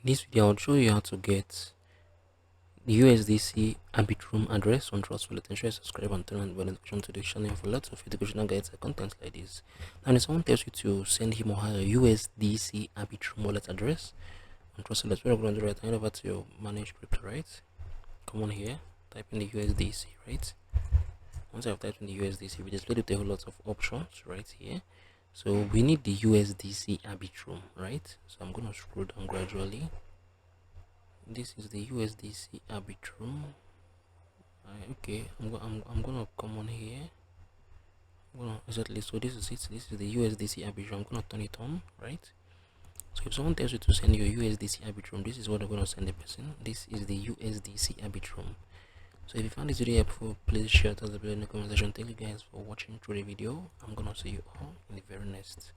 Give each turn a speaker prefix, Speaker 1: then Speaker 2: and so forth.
Speaker 1: In this video, I'll show you how to get the USDC Arbitrum address on Trust Wallet. Ensure you subscribe and turn on the notification to the channel for lots of educational guides and content like this. Now, if someone tells you to send him or her a USDC Arbitrum wallet address on Trust Wallet, what I'm going to do right hand over to your manage crypto, right? Come on here, type in the USDC, right? Once I've typed in the USDC, we displayed with a whole lot of options right here. So we need the USDC Arbitrum, right? So I'm going to scroll down gradually. This is the USDC Arbitrum. Okay, I'm gonna come on here. Exactly. So this is it. This is the USDC Arbitrum. I'm gonna turn it on, right? So if someone tells you to send you a USDC Arbitrum, this is what I'm gonna send the person. This is the USDC Arbitrum. So if you found this video helpful, please share it as a video in the comment section. Thank you guys for watching through the video. I'm gonna see you all in the very next